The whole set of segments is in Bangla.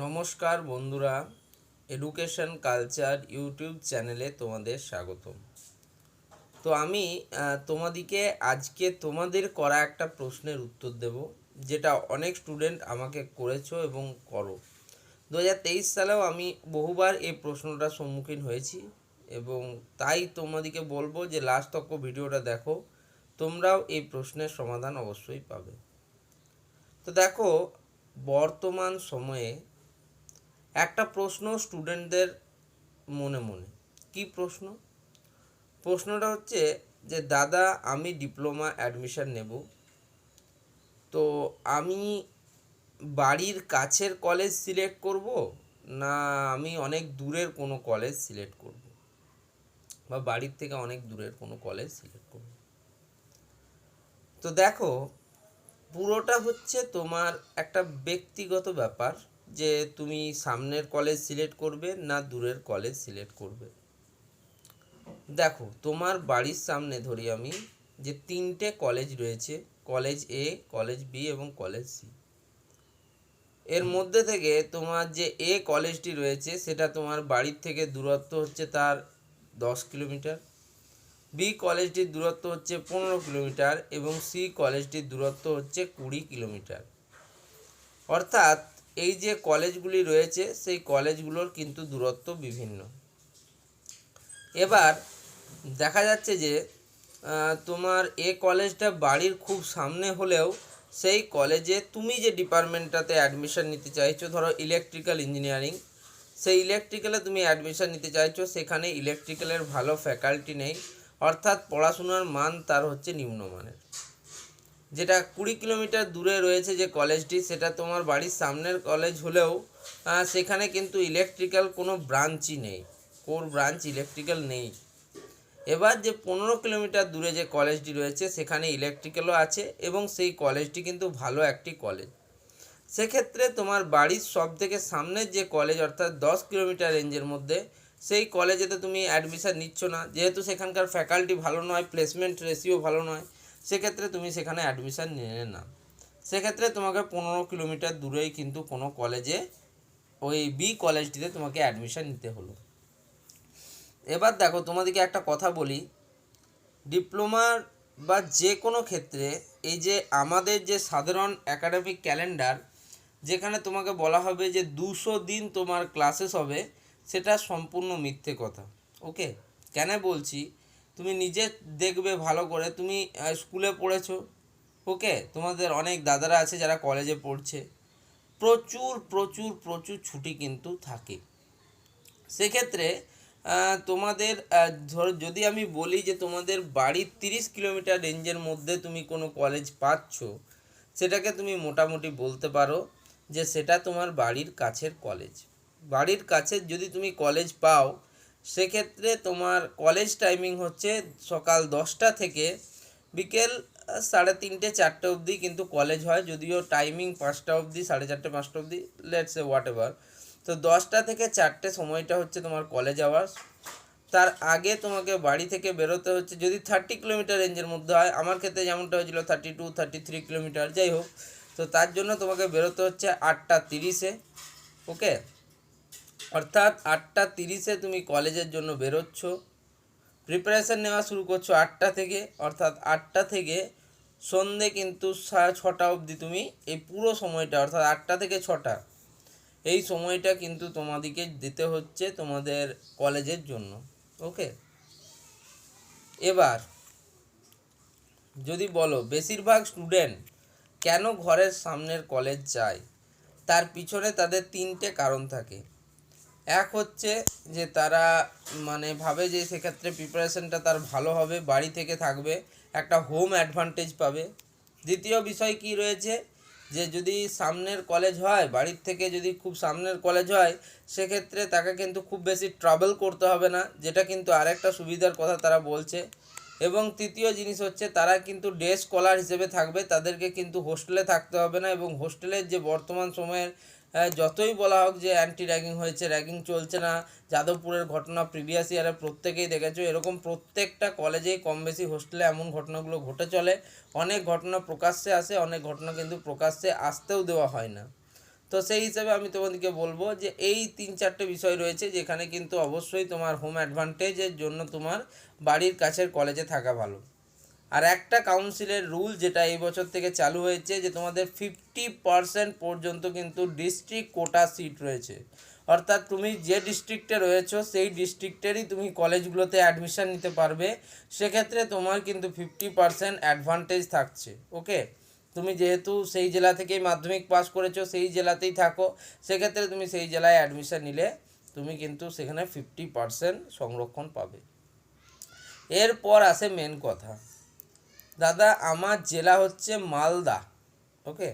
নমস্কার বন্ধুরা, এডুকেশন কালচার ইউটিউব চ্যানেলে তোমাদের স্বাগতম। তো আমি তোমাদেরকে আজকে তোমাদের করা একটা প্রশ্নের উত্তর দেব, যেটা অনেক স্টুডেন্ট আমাকে করেছো এবং করো। 2023 সালেও আমি বহুবার এই প্রশ্নটার সম্মুখীন হয়েছি এবং তাই তোমাদেরকে বলবো যে লাস্ট তক ভিডিওটা দেখো, তোমরাও এই প্রশ্নের সমাধান অবশ্যই পাবে। তো দেখো, বর্তমান সময়ে একটা প্রশ্ন স্টুডেন্টদের মনে মনে কি প্রশ্নটা হচ্ছে যে দাদা, আমি ডিপ্লোমা অ্যাডমিশন নেব, তো আমি বাড়ির কাছের কলেজ সিলেক্ট করব না আমি অনেক দূরের কোনো কলেজ সিলেক্ট করব, বা বাড়ির থেকে অনেক দূরের কোনো কলেজ সিলেক্ট করব। তো দেখো, পুরোটা হচ্ছে তোমার একটা ব্যক্তিগত ব্যাপার যে তুমি সামনের কলেজ সিলেক্ট করবে না দূরের কলেজ সিলেক্ট করবে। দেখো, তোমার বাড়ির সামনে ধরি আমি যে 3টে কলেজ রয়েছে, কলেজ এ, কলেজ বি এবং কলেজ সি। এর মধ্যে থেকে তোমার যে এ কলেজটি রয়েছে সেটা তোমার বাড়ির থেকে দূরত্ব হচ্ছে তার 10 কিলোমিটার, বি কলেজটির দূরত্ব হচ্ছে 15 কিলোমিটার এবং সি কলেজটির দূরত্ব হচ্ছে 20 কিলোমিটার। অর্থাৎ এই যে কলেজগুলি রয়েছে সেই কলেজগুলোর কিন্তু দূরত্ব বিভিন্ন। এবার দেখা যাচ্ছে যে তোমার এ কলেজটা বাড়ির খুব সামনে হলেও সেই কলেজে তুমি যে ডিপার্টমেন্টটাতে অ্যাডমিশন নিতে চাইছো, ধরো ইলেকট্রিক্যাল ইঞ্জিনিয়ারিং, সেই ইলেকট্রিক্যালে তুমি অ্যাডমিশন নিতে চাইছো, সেখানে ইলেকট্রিক্যালের ভালো ফ্যাকাল্টি নেই, অর্থাৎ পড়াশোনার মান তার হচ্ছে নিম্নমানের। যেটা 20 কিলোমিটার দূরে রয়েছে যে কলেজটি, সেটা তোমার বাড়ির সামনের কলেজ হলেও সেখানে কিন্তু ইলেকট্রিক্যাল কোনো ব্রাঞ্চই নেই, কোর ব্রাঞ্চ ইলেকট্রিক্যাল নেই। এবার যে 15 কিলোমিটার দূরে যে কলেজটি রয়েছে সেখানে ইলেকট্রিক্যালও আছে এবং সেই কলেজটি কিন্তু ভালো একটি কলেজ। সেক্ষেত্রে তোমার বাড়ির সব থেকে সামনের যে কলেজ, অর্থাৎ 10 কিলোমিটার রেঞ্জের মধ্যে, সেই কলেজেতে তুমি অ্যাডমিশান নিচ্ছ না, যেহেতু সেখানকার ফ্যাকাল্টি ভালো নয়, প্লেসমেন্ট রেশিও ভালো নয়, সেক্ষেত্রে তুমি সেখানে অ্যাডমিশান নিলে না। সেক্ষেত্রে তোমাকে 15 কিলোমিটার দূরেই কিন্তু কোনো কলেজে, ওই বি কলেজটিতে তোমাকে অ্যাডমিশান নিতে হলো। এবার দেখো, তোমাদেরকে একটা কথা বলি, ডিপ্লোমার বা যে কোনো ক্ষেত্রে এই যে আমাদের যে সাধারণ একাডেমিক ক্যালেন্ডার, যেখানে তোমাকে বলা হবে যে 200 দিন তোমার ক্লাসেস হবে, সেটা সম্পূর্ণ মিথ্যে কথা। ওকে, কেন বলছি তুমি নিজে দেখবে ভালো করে। তুমি স্কুলে পড়েছো, ওকে, তোমাদের অনেক দাদারা আছে যারা কলেজে পড়ছে, প্রচুর প্রচুর প্রচুর ছুটি কিন্তু থাকে। সেক্ষেত্রে তোমাদের ধরো, যদি আমি বলি যে তোমাদের বাড়ির 30 কিলোমিটার রেঞ্জের মধ্যে তুমি কোনো কলেজ পাচ্ছ, সেটাকে তুমি মোটামুটি বলতে পারো যে সেটা তোমার বাড়ির কাছের কলেজ। বাড়ির কাছে যদি তুমি কলেজ পাও, সেক্ষেত্রে তোমার কলেজ টাইমিং হচ্ছে সকাল 10টা থেকে বিকেল 3:30 4টে অবধি কিন্তু কলেজ হয়, যদিও টাইমিং 5টা অবধি, 4:30 5টা অবধি, লেটস এ হোয়াট এভার। তো 10টা থেকে 4টে সময়টা হচ্ছে তোমার কলেজ আওয়ার্স। তার আগে তোমাকে বাড়ি থেকে বেরোতে হচ্ছে, যদি 30 কিলোমিটার রেঞ্জের মধ্যে হয়, আমার ক্ষেত্রে যেমনটা হয়েছিল 32 33 কিলোমিটার, যাই হোক, তো তার জন্য তোমাকে বেরোতে হচ্ছে 8টা 30-এ। ওকে, অর্থাৎ 8টা 30-এ তুমি কলেজের জন্য বেরোচ্ছ, প্রিপারেশান নেওয়া শুরু করছো 8টা থেকে, অর্থাৎ 8টা থেকে সন্ধে কিন্তু 6টা অবধি তুমি এই পুরো সময়টা, অর্থাৎ 8টা থেকে 6টা, এই সময়টা কিন্তু তোমাদেরকে দিতে হচ্ছে তোমাদের কলেজের জন্য। ওকে, এবার যদি বলো বেশিরভাগ স্টুডেন্ট কেন ঘরের সামনের কলেজ চায়, তার পিছনে তাদের 3টে কারণ থাকে। এক হচ্ছে যে তারা ভাবে যে সেক্ষেত্রে প্রিপারেশনটা তার ভালো হবে, বাড়ি থেকে থাকবে, একটা হোম অ্যাডভান্টেজ পাবে। দ্বিতীয় বিষয় কি রয়েছে, যে যদি সামনের কলেজ হয়, বাড়ির থেকে যদি খুব সামনের কলেজ হয়, সেক্ষেত্রে তাকে কিন্তু খুব বেশি ট্রাভেল করতে হবে না, যেটা কিন্তু আরেকটা সুবিধার কথা তারা বলছে। এবং তৃতীয় জিনিস হচ্ছে তারা কিন্তু ডে স্কলার হিসেবে থাকবে, তাদেরকে কিন্তু হোস্টেলে থাকতে হবে না। এবং হোস্টেলের যে বর্তমান সময়ের যতই বলা হোক যে অ্যান্টি র্যাগিং হয়েছে, র্যাগিং চলছে না, যাদবপুরের ঘটনা প্রিভিয়াস ইয়ারে প্রত্যেকেই দেখেছো, এরকম প্রত্যেকটা কলেজেই কম বেশি হোস্টেলে এমন ঘটনাগুলো ঘটে চলে। অনেক ঘটনা প্রকাশ্যে আসে, অনেক ঘটনা কিন্তু প্রকাশ্যে আসতেও দেওয়া হয় না। তো সেই হিসাবে আমি তোমাদেরকে বলবো যে এই 3-4টে বিষয় রয়েছে যেখানে কিন্তু অবশ্যই তোমার হোম অ্যাডভান্টেজের জন্য তোমার বাড়ির কাছের কলেজে থাকা ভালো। আর একটা কাউন্সিলের রুল যেটা এই বছর থেকে চালু হয়েছে যে তোমাদের 50% পর্যন্ত কিন্তু ডিস্ট্রিক্ট কোটা সিট রয়েছে, অর্থাৎ তুমি যে ডিস্ট্রিক্টে রয়েছো সেই ডিস্ট্রিক্টেরই তুমি কলেজগুলোতে অ্যাডমিশান নিতে পারবে। সেক্ষেত্রে তোমার কিন্তু 50% অ্যাডভান্টেজ থাকছে। ওকে, তুমি যেহেতু সেই জেলা থেকেই মাধ্যমিক পাস করেছো, সেই জেলাতেই থাকো, সেক্ষেত্রে তুমি সেই জেলায় অ্যাডমিশান নিলে তুমি কিন্তু সেখানে 50% সংরক্ষণ পাবে। এরপর আসে মেন কথা, দাদা আমার জেলা হচ্ছে মালদা। ওকে,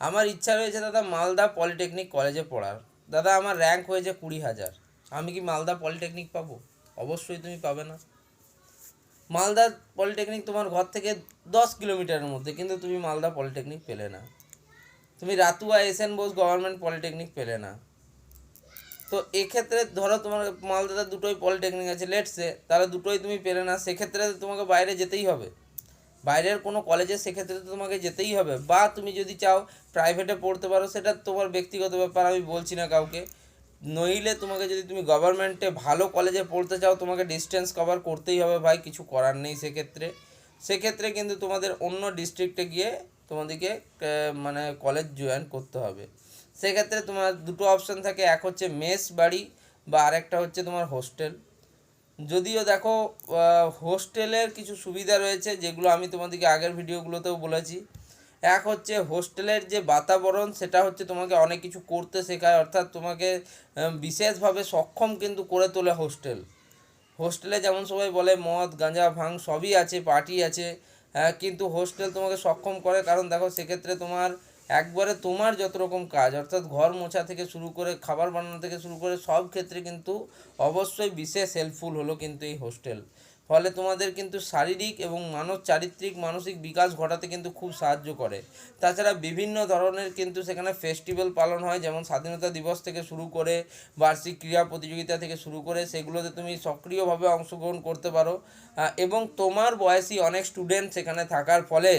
আমার ইচ্ছা রয়েছে দাদা মালদা পলিটেকনিক কলেজে পড়ার। দাদা আমার র্যাঙ্ক হয়েছে 20,000, আমি কি মালদা পলিটেকনিক পাবো? অবশ্যই তুমি পাবে না। মালদা পলিটেকনিক তোমার ঘর থেকে 10 কিলোমিটারের মধ্যে, কিন্তু তুমি মালদা পলিটেকনিক পেলে না। তুমি Ratua SN Bose government polytechnic পেলে না। তো এক্ষেত্রে ধরো তোমার মালদাতে দুটোই পলিটেকনিক আছে, লেটসে তাহলে দুটোই তুমি পেলে না, সেক্ষেত্রে তোমাকে বাইরে যেতেই হবে, বাইরের কোনো কলেজে সেক্ষেত্রে তো তোমাকে যেতেই হবে। বা তুমি যদি চাও প্রাইভেটে পড়তে পারো, সেটা তোমার ব্যক্তিগত ব্যাপার, আমি বলছি না কাউকে। নইলে তোমাকে যদি তুমি গভর্নমেন্টে ভালো কলেজে পড়তে চাও, তোমাকে ডিস্টেন্স কভার করতেই হবে ভাই, কিছু করার নেই। সেক্ষেত্রে কিন্তু তোমাদের অন্য ডিস্ট্রিক্টে গিয়ে তোমাদেরকে মানে কলেজ জয়েন করতে হবে। সেক্ষেত্রে তোমার দুটো অপশান থাকে, এক হচ্ছে মেস বাড়ি বা আরেকটা হচ্ছে তোমার হোস্টেল। যদিও দেখো হোস্টেলের কিছু সুবিধা রয়েছে যেগুলো আমি তোমাদেরকে আগের ভিডিওগুলোতেও বলেছি। এক হচ্ছে হোস্টেলের যে বাতাবরণ, সেটা হচ্ছে তোমাকে অনেক কিছু করতে শেখায়, অর্থাৎ তোমাকে বিশেষভাবে সক্ষম কিন্তু করে তোলে হোস্টেলে যেমন সবাই বলে মদ গাঁজা ভাং সবই আছে, পার্টি আছে, কিন্তু হোস্টেল তোমাকে সক্ষম করে। কারণ দেখো সেক্ষেত্রে তোমার একবারে তোমার যত রকম কাজ, অর্থাৎ ঘর মোছা থেকে শুরু করে খাবার বানানো থেকে শুরু করে সব ক্ষেত্রে কিন্তু অবশ্যই বিশেষ হেল্পফুল হলো কিন্তু এই হোস্টেল। ফলে তোমাদের কিন্তু শারীরিক এবং চারিত্রিক মানসিক বিকাশ ঘটাতে কিন্তু খুব সাহায্য করে। তাছাড়া বিভিন্ন ধরনের কিন্তু সেখানে ফেস্টিভ্যাল পালন হয়, যেমন স্বাধীনতা দিবস থেকে শুরু করে বার্ষিক ক্রীড়া প্রতিযোগিতা থেকে শুরু করে, সেগুলোতে তুমি সক্রিয়ভাবে অংশগ্রহণ করতে পারো। এবং তোমার বয়সী অনেক স্টুডেন্ট সেখানে থাকার ফলে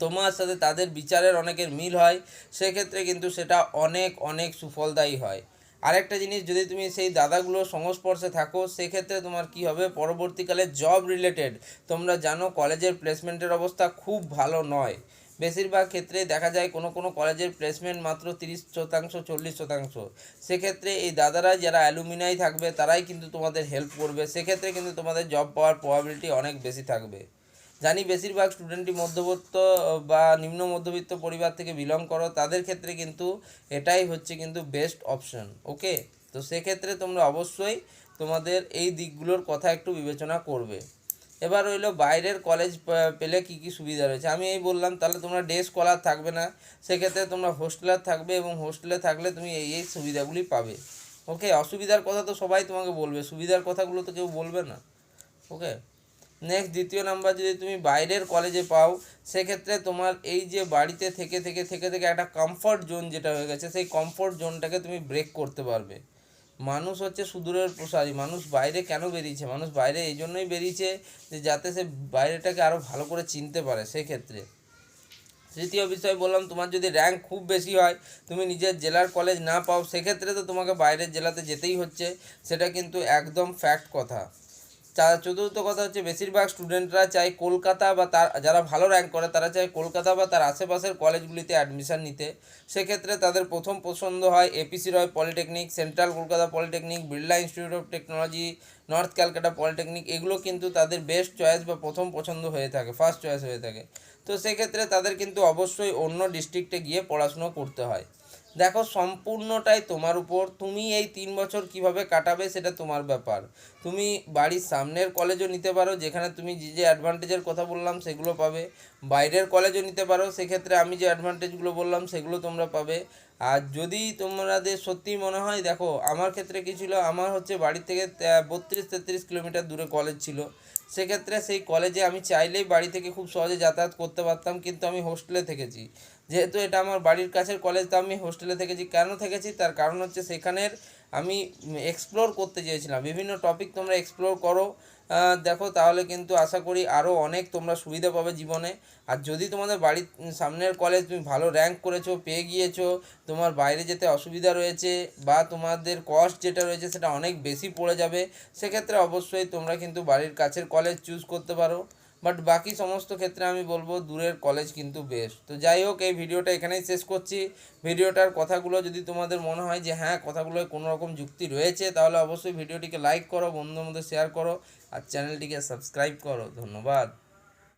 তোমার সাথে তাদের বিচারের অনেকের মিল হয়, সেক্ষেত্রে কিন্তু সেটা অনেক অনেক সুফলদায়ী হয়। আরেকটা জিনিস, যদি তুমি সেই দাদাগুলোর সংস্পর্শে থাকো, সেক্ষেত্রে তোমার কি হবে, পরবর্তীকালে জব রিলেটেড তোমরা জানো কলেজের প্লেসমেন্টের অবস্থা খুব ভালো নয়। বেশিরভাগ ক্ষেত্রে দেখা যায় কোনো কোনো কলেজের প্লেসমেন্ট মাত্র 30%, 40%। সেক্ষেত্রে এই দাদারা যারা অ্যালুমিনাই থাকবে তারাই কিন্তু তোমাদের হেল্প করবে, সেক্ষেত্রে কিন্তু তোমাদের জব পাওয়ার প্রবাবিলিটি অনেক বেশি থাকবে। জানি বেশিরভাগ স্টুডেন্টই মধ্যবিত্ত বা নিম্ন মধ্যবিত্ত পরিবার থেকে বিলং করো, তাদের ক্ষেত্রে কিন্তু এটাই হচ্ছে কিন্তু বেস্ট অপশন। ওকে, তো সেক্ষেত্রে তোমরা অবশ্যই তোমাদের এই দিকগুলোর কথা একটু বিবেচনা করবে। এবার রইলো বাইরের কলেজ পেলে কী কী সুবিধা রয়েছে। আমি এই বললাম, তাহলে তোমরা ডে স্কলার থাকবে না, সেক্ষেত্রে তোমরা হোস্টেলার থাকবে, এবং হোস্টেলে থাকলে তুমি এই সুবিধাগুলি পাবে। ওকে, অসুবিধার কথা তো সবাই তোমাকে বলবে, সুবিধার কথাগুলো তো কেউ বলবে না। ওকে, নেক্সট দ্বিতীয় নাম্বার, যদি তুমি বাইরের কলেজে পাও, সেক্ষেত্রে তোমার এই যে বাড়িতে থেকে থেকে থেকে থেকে একটা কমফর্ট জোন যেটা হয়ে গেছে, সেই কমফর্ট জোনটাকে তুমি ব্রেক করতে পারবে। মানুষ হচ্ছে সুদূরের প্রসারী, মানুষ বাইরে কেন বেরিয়েছে, মানুষ বাইরে এই জন্যই বেরিয়েছে যে যাতে সে বাইরেটাকে আরও ভালো করে চিনতে পারে। সেক্ষেত্রে তৃতীয় বিষয় বললাম, তোমার যদি র্যাঙ্ক খুব বেশি হয়, তুমি নিজের জেলার কলেজ না পাও, সেক্ষেত্রে তো তোমাকে বাইরের জেলাতে যেতেই হচ্ছে, সেটা কিন্তু একদম ফ্যাক্ট কথা। চতুর্থ কথা হচ্ছে, বেশিরভাগ স্টুডেন্টরা চায় কলকাতা বা তার যারা ভালো র্যাঙ্ক করে তারা চায় কলকাতা বা তার আশেপাশের কলেজগুলিতে অ্যাডমিশান নিতে। সেক্ষেত্রে তাদের প্রথম পছন্দ হয় APC Roy polytechnic, central Kolkata polytechnic, Birla institute of technology, north Calcutta polytechnic. এগুলো কিন্তু তাদের বেস্ট চয়েস বা প্রথম পছন্দ হয়ে থাকে, ফার্স্ট চয়েস হয়ে থাকে। তো সেক্ষেত্রে তাদের কিন্তু অবশ্যই অন্য ডিস্ট্রিক্টে গিয়ে পড়াশুনো করতে হয়। দেখো সম্পূর্ণটাই তোমার উপর, তুমি এই 3 বছর কিভাবে কাটাবে সেটা তোমার ব্যাপার। তুমি বাড়ির সামনের কলেজও নিতে পারো, যেখানে তুমি যে যে অ্যাডভান্টেজের কথা বললাম সেগুলো পাবে। বাইরের কলেজও নিতে পারো, সেক্ষেত্রে আমি যে অ্যাডভান্টেজগুলো বললাম সেগুলো তোমরা পাবে। আর যদি তোমাদের সত্যি মনে হয়, দেখো আমার ক্ষেত্রে কী ছিল, আমার হচ্ছে বাড়ি থেকে 32-33 কিলোমিটার দূরে কলেজ ছিল। সেক্ষেত্রে সেই কলেজে আমি চাইলেই বাড়ি থেকে খুব সহজে যাতায়াত করতে পারতাম, কিন্তু আমি হোস্টেলে থেকেছি। যেহেতু এটা আমার বাড়ির কাছের কলেজ, তো আমি হোস্টেলে থেকেছি। কেন থেকেছি তার কারণ হচ্ছে সেখানের আমি এক্সপ্লোর করতে চেয়েছিলাম, বিভিন্ন টপিক তোমরা এক্সপ্লোর করো, দেখো, তাহলে কিন্তু আশা করি আরও অনেক তোমরা সুবিধা পাবে জীবনে। আর যদি তোমাদের বাড়ির সামনের কলেজ তুমি ভালো র্যাঙ্ক করেছো, পেয়ে গিয়েছো, তোমার বাইরে যেতে অসুবিধা রয়েছে বা তোমাদের কস্ট যেটা রয়েছে সেটা অনেক বেশি পড়ে যাবে, সেক্ষেত্রে অবশ্যই তোমরা কিন্তু বাড়ির কাছের কলেজ চুজ করতে পারো। বাট বাকি সমস্ত ক্ষেত্রে আমি বলবো দূরের কলেজ কিন্তু বেস্ট। তো যাই হোক, এই ভিডিওটা এখানেই শেষ করছি। ভিডিওটার কথাগুলো যদি তোমাদের মনে হয় যে হ্যাঁ, কথাগুলোয় কোনো রকম যুক্তি রয়েছে, তাহলে অবশ্যই ভিডিওটিকে লাইক করো, বন্ধুদের মধ্যে শেয়ার করো আর চ্যানেলটিকে সাবস্ক্রাইব করো। ধন্যবাদ।